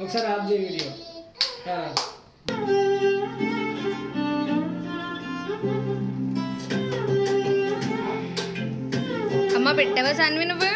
ఒకసారి ఆఫ్ చేయి వీడియో. అమ్మ పెట్టావా సాన్వి నువ్వు?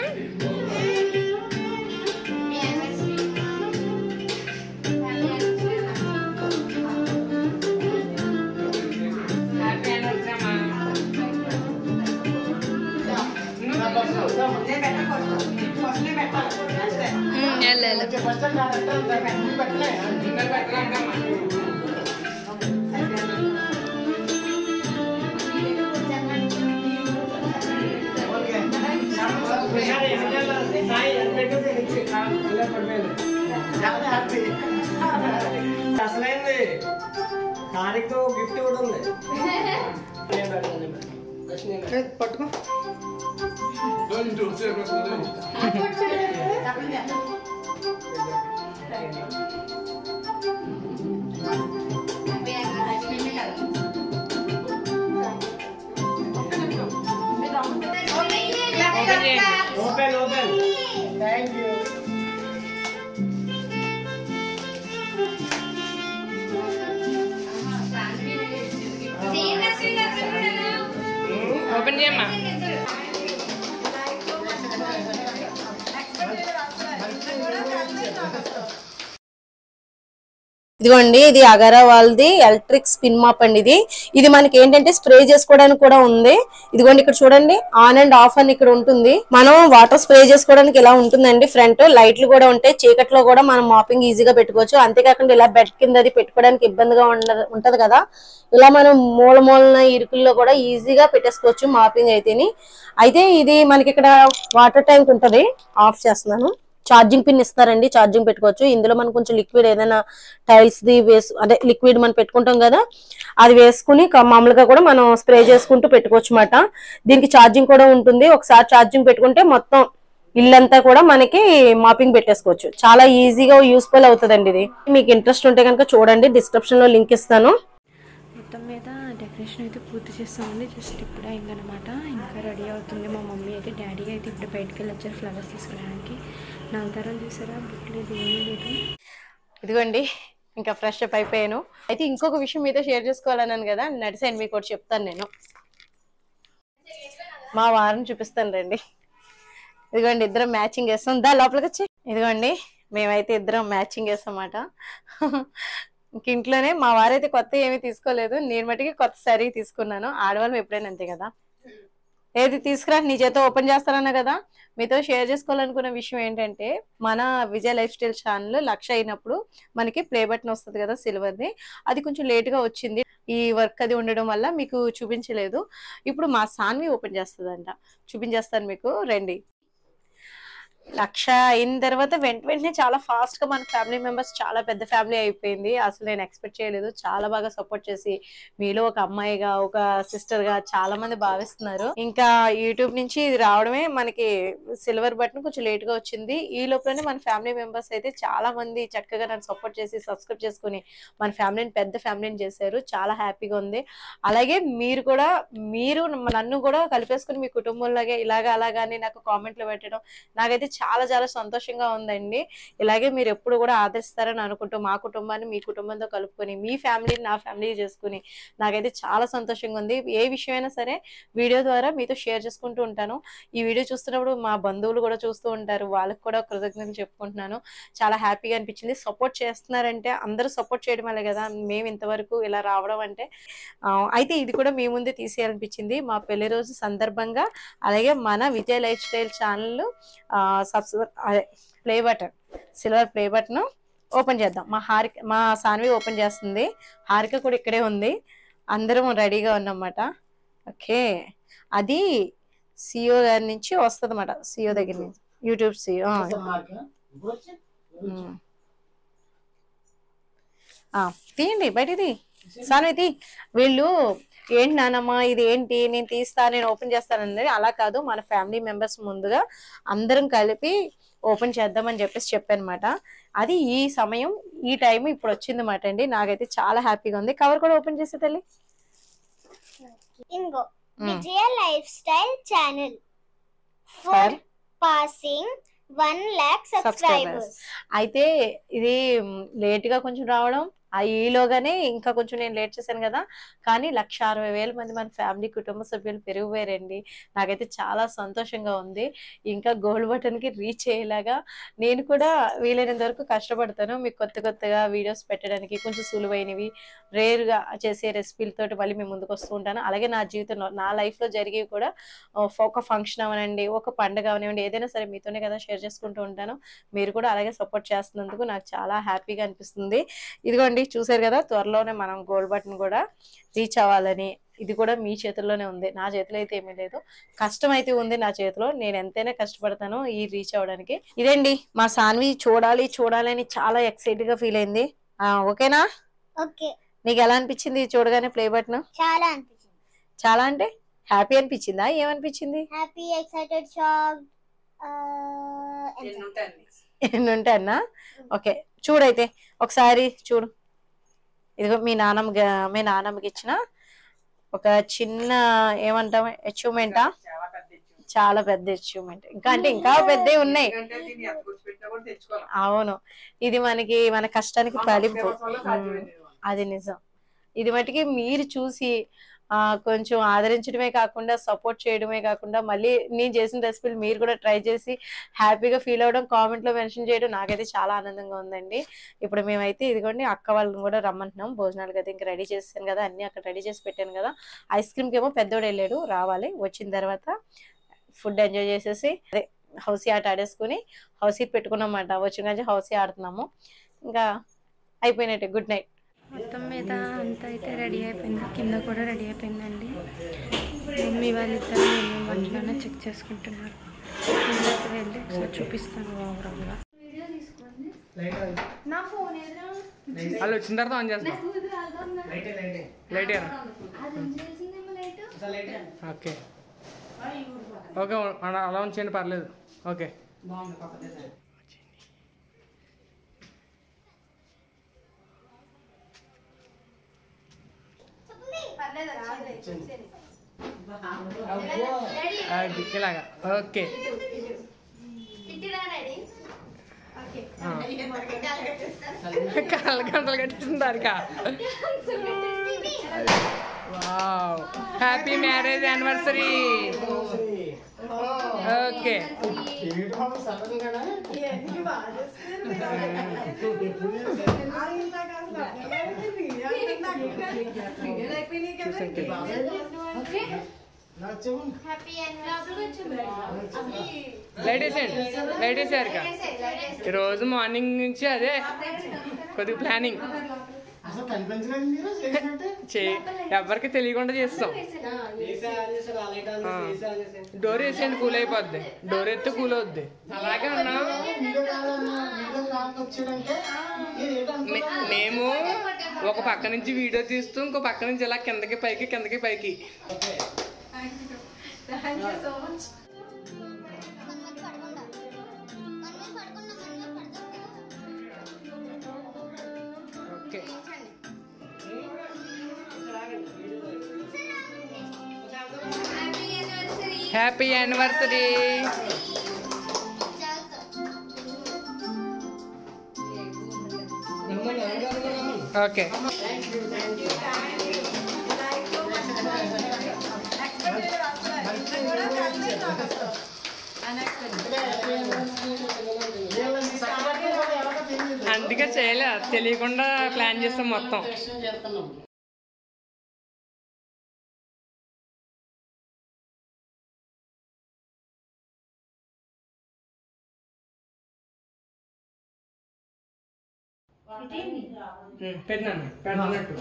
అసలైంది తారీఖు గిఫ్ట్ కూడా ఉంది. పట్టుకో open open. Thank you. Open చేయమ్మా. ఇదిగోండి, ఇది అగారా వాళ్ళది ఎలక్ట్రిక్ స్పిన్ మాప్ అండి. ఇది మనకి ఏంటంటే స్ప్రే చేసుకోవడానికి కూడా ఉంది. ఇదిగోండి ఇక్కడ చూడండి, ఆన్ అండ్ ఆఫ్ అని ఇక్కడ ఉంటుంది. మనం వాటర్ స్ప్రే చేసుకోవడానికి ఇలా ఉంటుందండి. ఫ్రంట్ లైట్లు కూడా ఉంటాయి. చీకట్లో కూడా మనం మాపింగ్ ఈజీగా పెట్టుకోవచ్చు. అంతేకాకుండా ఇలా బెడ్ కింద అది పెట్టుకోవడానికి ఇబ్బందిగా ఉంటది కదా, ఇలా మనం మూల మూలన ఇరుకుల్లో కూడా ఈజీగా పెట్టేసుకోవచ్చు మాపింగ్ అయితే ఇది మనకి ఇక్కడ వాటర్ ట్యాంక్ ఉంటది. ఆఫ్ చేస్తున్నాను. ఛార్జింగ్ పిన్ ఇస్తారండి, ఛార్జింగ్ పెట్టుకోవచ్చు. ఇందులో మనం కొంచెం లిక్విడ్ ఏదైనా టైల్స్ ది అదే లిక్విడ్ మనం పెట్టుకుంటాం కదా, అది వేసుకుని మామూలుగా కూడా మనం స్ప్రే చేసుకుంటూ పెట్టుకోవచ్చు అన్నమాట. దీనికి ఛార్జింగ్ కూడా ఉంటుంది. ఒకసారి ఛార్జింగ్ పెట్టుకుంటే మొత్తం ఇల్లంతా కూడా మనకి మాపింగ్ పెట్టేసుకోవచ్చు. చాలా ఈజీగా యూస్ఫుల్ అవుతుందండి. ఇది మీకు ఇంట్రెస్ట్ ఉంటే కనుక చూడండి, డిస్క్రిప్షన్ లో లింక్ ఇస్తాను. మొత్తం మీద డెకరేషన్ అయితే పూర్తి చేస్తామండి. జస్ట్ ఇప్పుడే అయిందనమాట. ఇంకా రెడీ అవుతుంది మా మమ్మీ అయితే. డాడీ అయితే ఇప్పుడు బయటకు వెళ్ళి వచ్చారు ఫ్లవర్స్ తీసుకురావడానికి. నల్తారం చూసారా, బుట్లేదు ఏమీ లేదు. ఇదిగోండి ఇంకా ఫ్రెష్ అప్ అయిపోయాను. అయితే ఇంకొక విషయం మీతో షేర్ చేసుకోవాలన్నాను కదా, నడిసాను మీకు ఒకటి చెప్తాను. నేను మా వారిని చూపిస్తాను రండి. ఇదిగోండి ఇద్దరం మ్యాచింగ్ వేస్తాం. దా లోపలికి వచ్చి. ఇదిగోండి మేమైతే ఇద్దరం మ్యాచింగ్ వేస్తాం అన్నమాట. ఇంక ఇంట్లోనే మా వారైతే కొత్త ఏమీ తీసుకోలేదు, నేను మటుకి కొత్త శారీ తీసుకున్నాను. ఆడవాళ్ళం ఎప్పుడైనా అంతే కదా. ఏది తీసుకురా, నీ చేత ఓపెన్ చేస్తానన్నా కదా. మీతో షేర్ చేసుకోవాలనుకున్న విషయం ఏంటంటే, మన విజయ్ లైఫ్ స్టైల్ ఛానల్ 1,00,000 అయినప్పుడు మనకి ప్లే బటన్ వస్తుంది కదా సిల్వర్ది, అది కొంచెం లేట్గా వచ్చింది. ఈ వర్క్ అది ఉండడం వల్ల మీకు చూపించలేదు. ఇప్పుడు మా సాన్వి ఓపెన్ చేస్తుందంట, చూపించేస్తాను మీకు రండి. 1,00,000 అయిన తర్వాత వెంటనే చాలా ఫాస్ట్ గా మన ఫ్యామిలీ మెంబర్స్ చాలా పెద్ద ఫ్యామిలీ అయిపోయింది. అసలు నేను ఎక్స్పెక్ట్ చేయలేదు. చాలా బాగా సపోర్ట్ చేసి మీలో ఒక అమ్మాయిగా ఒక సిస్టర్ గా చాలా మంది భావిస్తున్నారు. ఇంకా యూట్యూబ్ నుంచి ఇది రావడమే మనకి సిల్వర్ బటన్ కొంచెం లేట్ గా వచ్చింది. ఈ లోపలనే మన ఫ్యామిలీ మెంబర్స్ అయితే చాలా మంది చక్కగా నన్ను సపోర్ట్ చేసి సబ్స్క్రైబ్ చేసుకుని మన ఫ్యామిలీని పెద్ద ఫ్యామిలీని చేశారు. చాలా హ్యాపీగా ఉంది. అలాగే మీరు కూడా నన్ను కూడా కలిపేసుకుని మీ కుటుంబంలాగే ఇలాగా అలాగానే నాకు కామెంట్లు పెట్టడం నాకైతే చాలా చాలా సంతోషంగా ఉందండి. ఇలాగే మీరు ఎప్పుడు కూడా ఆదరిస్తారని అనుకుంటూ మా కుటుంబాన్ని మీ కుటుంబంతో కలుపుకొని మీ ఫ్యామిలీని నా ఫ్యామిలీ చేసుకుని నాకైతే చాలా సంతోషంగా ఉంది. ఏ విషయమైనా సరే వీడియో ద్వారా మీతో షేర్ చేసుకుంటూ ఉంటాను. ఈ వీడియో చూస్తున్నప్పుడు మా బంధువులు కూడా చూస్తూ ఉంటారు, వాళ్ళకి కూడా కృతజ్ఞతలు చెప్పుకుంటున్నాను. చాలా హ్యాపీగా అనిపించింది. సపోర్ట్ చేస్తున్నారంటే అందరూ సపోర్ట్ చేయడం వల్లే కదా మేము ఇంతవరకు ఇలా రావడం అంటే. అయితే ఇది కూడా మీ ముందే తీసేయాలనిపించింది మా పెళ్లి రోజు సందర్భంగా. అలాగే మన Vijay life style channel play button silver play button open చేద్దాం. మా సాన్వి ఓపెన్ చేస్తుంది. హారిక కూడా ఇక్కడే ఉంది. అందరం రెడీగా ఉన్నమాట. ఓకే, అది సిఓ గారి నుంచి వస్తుంది అన్నమాట. సిఓ దగ్గర నుంచి, యూట్యూబ్ సిఓ. తీయండి బయటిది సాన్వి. వీళ్ళు ఏంటి నానమ్మ ఇది ఏంటి, నేను తీస్తా నేను ఓపెన్ చేస్తానన్నది. అలా కాదు, మన ఫ్యామిలీ మెంబర్స్ ముందుగా అందరం కలిపి ఓపెన్ చేద్దామని చెప్పానమాట. అది ఈ సమయం ఈ టైం ఇప్పుడు వచ్చింది మాట అండి. నాకైతే చాలా హ్యాపీగా ఉంది. కవర్ కూడా ఓపెన్ చేసే తల్లి. Vijaya life style channel for passing 1 lakh subscribers. అయితే ఇది లేట్ గా కొంచెం రావడం ఈలోగానే ఇంకా కొంచెం నేను లేట్ చేశాను కదా, కానీ 1,60,000 మంది మన ఫ్యామిలీ కుటుంబ సభ్యులు పెరిగిపోయారండి. నాకైతే చాలా సంతోషంగా ఉంది. ఇంకా గోల్డ్ బటన్ కి రీచ్ అయ్యేలాగా నేను కూడా వీలైనంత వరకు కష్టపడతాను. మీకు కొత్తగా వీడియోస్ పెట్టడానికి కొంచెం సులువైనవి రేర్ గా చేసే రెసిపీలతోటి మళ్ళీ మేము ముందుకు వస్తూ ఉంటాను. అలాగే నా జీవితంలో నా లైఫ్ లో జరిగేవి కూడా ఒక ఫంక్షన్ అవనండి, ఒక పండుగ అవనివ్వండి, ఏదైనా సరే మీతోనే కదా షేర్ చేసుకుంటూ ఉంటాను. మీరు కూడా అలాగే సపోర్ట్ చేస్తున్నందుకు నాకు చాలా హ్యాపీగా అనిపిస్తుంది. ఇదిగోండి చూసారు కదా, త్వరలోనే మనం గోల్డ్ బటన్ కూడా రీచ్ అవ్వాలని. ఇది కూడా మీ చేతుల్లోనే ఉంది, నా చేతిలో అయితే ఏమీ లేదు. కష్టం అయితే ఉంది నా చేతిలో, నేను ఎంతైనా కష్టపడతాను ఈ రీచ్ అవ్వడానికి. ఇదండి మా సాన్వి చూడాలి అని చాలా ఎక్సైటెడ్ గా ఫీల్ అయింది. ఓకేనా? ఓకే. నీకు ఎలా అనిపించింది చూడగానే ప్లే బటన్? చాలా అనిపించింది. చాలా అంటే హ్యాపీ అనిపించిందా? ఏమనిపించింది? హ్యాపీ, ఎక్సైటెడ్, షాక్, ఎన్ని ఉంటాయన్నా? ఓకే, చూడైతే ఒకసారి చూడు. ఇదిగో మీ నాన్నమ్మకి ఇచ్చిన ఒక చిన్న ఏమంటాం అచీవ్మెంటా? చాలా పెద్ద అచీవ్మెంట్. ఇంకా అంటే ఇంకా పెద్దవి ఉన్నాయి. అవును, ఇది మన కష్టానికి ఫలింపు. అది నిజం. ఇది మటుకి మీరు చూసి కొంచెం ఆదరించడమే కాకుండా సపోర్ట్ చేయడమే కాకుండా మళ్ళీ నేను చేసిన రెసిపీలు మీరు కూడా ట్రై చేసి హ్యాపీగా ఫీల్ అవ్వడం, కామెంట్ లో మెన్షన్ చేయడం నాకైతే చాలా ఆనందంగా ఉందండి. ఇప్పుడు మేమైతే ఇదిగోండి అక్క వాళ్ళని కూడా రమ్మంటున్నాం భోజనాలు కదా. ఇంకా రెడీ చేస్తాను కదా, అన్ని అక్కడ రెడీ చేసి పెట్టాను కదా. ఐస్ క్రీమ్ కేమో పెద్దోడు వెళ్ళాడు, రావాలి. వచ్చిన తర్వాత ఫుడ్ ఎంజాయ్ చేసేసి అదే హౌసీ ఆట ఆడేసుకుని హౌసీ పెట్టుకున్నామాట. వచ్చిన నుంచి హౌసీ ఆడుతున్నాము. ఇంకా అయిపోయినట్టే. Good night. మొత్తం మీద అంతా అయితే రెడీ అయిపోయింది, కింద కూడా రెడీ అయిపోయిందండి. మమ్మీ వాళ్ళిద్దరు ఏమేమి వంటలోనే చెక్ చేసుకుంటున్నారు. కిందకి వెళ్ళి ఒకసారి చూపిస్తాను ఓవరాల్గా. వాళ్ళు వచ్చిన తర్వాత ఆన్ చేస్తాం. ఓకే ఓకే, అలా ఉంచేయండి, పర్లేదు. ఓకే ఇలాగా. ఓకే కాళ్ళ గంటలు కట్టేసింది దానికా. Wow, happy marriage anniversary. Okay ladies యారిక ఈరోజు మార్నింగ్ నుంచి అదే కొద్దిగా ప్లానింగ్ ఎవరికి తెలియకుండా చేస్తాం. డోర్ వేసేయండి, కూల్ అయిపోద్ది. డోర్ ఎత్తే కూల్ అవుద్ది. అలాగే అన్నా మేము ఒక పక్క నుంచి వీడియో తీస్తూ ఇంకో పక్క నుంచి ఇలా కిందకి పైకి. Okay happy anniversary. ఓకే అందుకే చేయలే, తెలియకుండా ప్లాన్ చేస్తాం మొత్తం. పెట్టినట్టు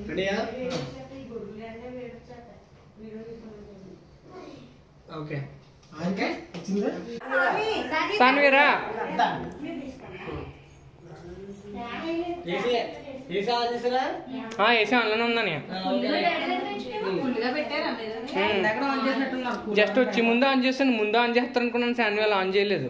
రెడీయా? ఓకే సాన్వీరా చేసి ఏసా చేసారా ఏసీ ఆన్లోనే ఉందని జస్ట్ వచ్చి ముందు ఆన్ చేస్తాను, ముందు ఆన్ చేస్తారు అనుకున్నాను, శాన్యువల్ ఆన్ చేయలేదు.